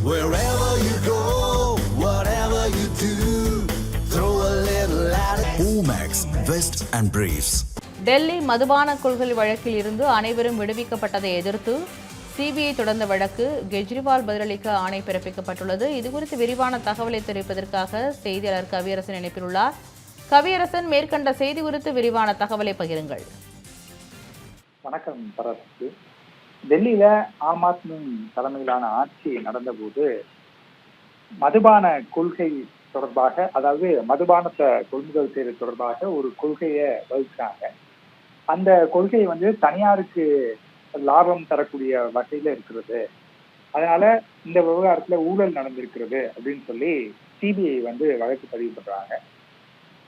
Wherever you go, whatever you do, throw a little at it. Omax, Vest and Briefs. Delhi மதுபான கொள்கை வழக்கில் இருந்து அனைவரும் விடுவிக்கப்பட்டதை எதிர்த்து சிபிஐ தொடர்ந்த வழக்கு கெஜ்ரிவால் பதிலளிக்க ஆணை பிறப்பிக்கப்பட்டுள்ளது. இதுகுறித்து விரிவான தகவலை தெரிவிப்பதற்காக செய்தியாளர் கவியரசன் இணைப்பிலுள்ளார். கவியரசன், மேற்கண்ட செய்தி குறித்து விரிவான தகவலை பகிருங்கள். வணக்கம் பரத். டெல்லியில ஆம் ஆத்மி தலைமையிலான ஆட்சி நடந்தபோது மதுபான கொள்கை தொடர்பாக, அதாவது மதுபானத்தை கொள்முதல் செய்வது தொடர்பாக ஒரு கொள்கையை வகுத்தாங்க. அந்த கொள்கை தனியாருக்கு லாபம் தரக்கூடிய வகையில இருக்கிறது, அதனால இந்த விவகாரத்துல ஊழல் நடந்திருக்கிறது அப்படின்னு சொல்லி சிபிஐ வழக்கு பதிவு பண்றாங்க.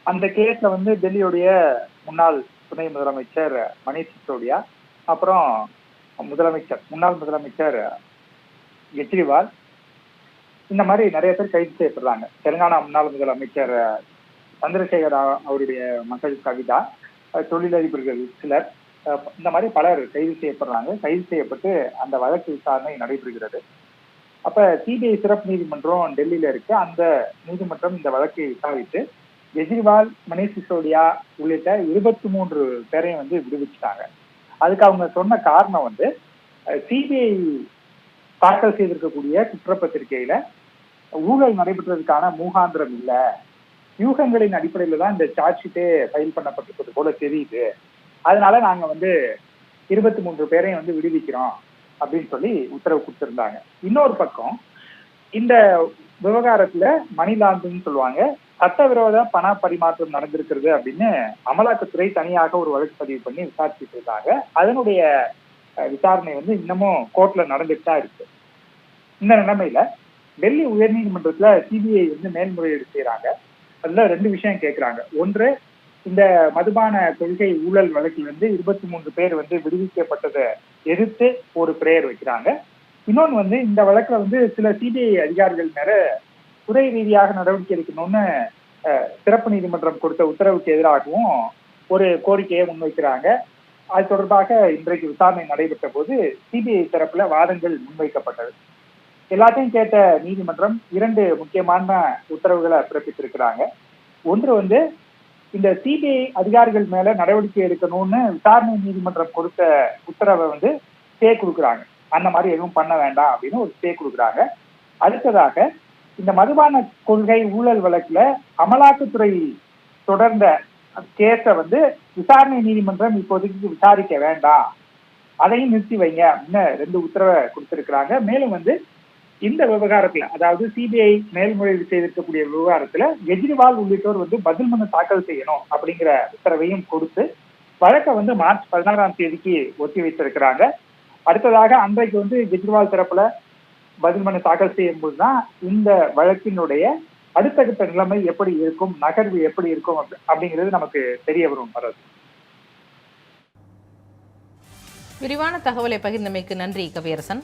அந்த கேஸ்ல டெல்லியுடைய முன்னாள் துணை முதலமைச்சர் மணீஷ் சிசோடியா, அப்புறம் முன்னாள் முதலமைச்சர் கெஜ்ரிவால், இந்த மாதிரி நிறைய பேர் கைது செய்யப்படுறாங்க. தெலுங்கானா முன்னாள் முதலமைச்சர் சந்திரசேகர் அவருடைய மகள் கவிதா, தொழிலதிபர்கள் சிலர், இந்த மாதிரி பலர் கைது செய்யப்படுறாங்க. கைது செய்யப்பட்டு அந்த வழக்கு விசாரணை நடைபெறுகிறது. அப்ப சிபிஐ சிறப்பு நீதிமன்றம் டெல்லியில இருக்கு. அந்த நீதிமன்றம் இந்த வழக்கை விசாரித்து கெஜ்ரிவால், மணீஷ் சிசோடியா உள்ளிட்ட 23 பேரையும் விடுவிச்சுட்டாங்க. அதுக்கு அவங்க சொன்ன காரணம் சிபிஐ தாக்கல் செய்திருக்கக்கூடிய குற்றப்பத்திரிகையில ஊழல் நடைபெற்றதுக்கான மூகாந்திரம் இல்ல, யூகங்களின் அடிப்படையில தான் இந்த சார்ஜ் ஷீட்டே ஃபைல் பண்ணப்பட்டிருப்பது போல தெரியுது, அதனால நாங்க 23 பேரையும் விடுவிக்கிறோம் அப்படின்னு சொல்லி உத்தரவு கொடுத்திருந்தாங்க. இன்னொரு பக்கம் இந்த விவகாரத்துல மணி லாண்டரிங் சொல்லுவாங்க, சட்டவிரோத பண பரிமாற்றம் நடந்திருக்கிறது அப்படின்னு அமலாக்கத்துறை தனியாக ஒரு வழக்கு பதிவு பண்ணி விசாரிச்சுட்டு இருக்காங்க. அதனுடைய விசாரணை இன்னமும் கோர்ட்ல நடந்துட்டு தான் இருக்கு. இந்த நிலைமையில டெல்லி உயர்நீதிமன்றத்துல சிபிஐ மேல்முறையீடு செய்யறாங்க. அதுல 2 விஷயம் கேட்கிறாங்க. ஒன்று, இந்த மதுபான கொள்கை ஊழல் வழக்கில் 23 பேர் விடுவிக்கப்பட்டதை எதிர்த்து ஒரு பிரேயர் வைக்கிறாங்க. இன்னொன்னு இந்த வழக்குல சில சிபிஐ அதிகாரிகள் மேல துறை ரீதியாக நடவடிக்கை எடுக்கணும்னு சிறப்பு நீதிமன்றம் கொடுத்த உத்தரவுக்கு எதிராகவும் ஒரு கோரிக்கையை முன்வைக்கிறாங்க. அது தொடர்பாக இன்றைக்கு விசாரணை நடைபெற்ற போது சிபிஐ தரப்புல வாதங்கள் முன்வைக்கப்பட்டது. எல்லாத்தையும் கேட்ட நீதிமன்றம் 2 முக்கியமான உத்தரவுகளை பிறப்பித்திருக்கிறாங்க. ஒன்று, இந்த சிபிஐ அதிகாரிகள் மேல நடவடிக்கை எடுக்கணும்னு விசாரணை நீதிமன்றம் கொடுத்த உத்தரவை ஸ்டே கொடுக்குறாங்க. அந்த மாதிரி எதுவும் பண்ண வேண்டாம் அப்படின்னு ஒரு ஸ்டே கொடுக்குறாங்க. அடுத்ததாக, இந்த மதுபான கொள்கை ஊழல் வழக்குல அமலாக்கத்துறை தொடர்ந்த கேஸ விசாரணை நீதிமன்றம் இப்போதைக்கு விசாரிக்க வேண்டாம், அதையும் நிறுத்தி வைங்க அப்படின்னு 2 உத்தரவை கொடுத்திருக்கிறாங்க. மேலும் இந்த விவகாரத்துல, அதாவது சிபிஐ மேல்முறையீடு செய்திருக்கக்கூடிய விவகாரத்துல கெஜ்ரிவால் உள்ளிட்டோர் பதில் மனு தாக்கல் செய்யணும் அப்படிங்கிற உத்தரவையும் கொடுத்து வழக்கை மார்ச் 16ஆம் தேதிக்கு ஒத்தி வைத்திருக்கிறாங்க. அடுத்ததாக அன்றைக்கு கெஜ்ரிவால் தரப்புல பதில் மனு தாக்கல் செய்யும் போதுதான் இந்த வழக்கினுடைய அடுத்தடுத்த நிலைமை எப்படி இருக்கும், நகர்வு எப்படி இருக்கும் அப்படிங்கிறது நமக்கு தெரிய வரும். விரிவான தகவலை பகிர்ந்தமைக்கு நன்றி கவியரசன்.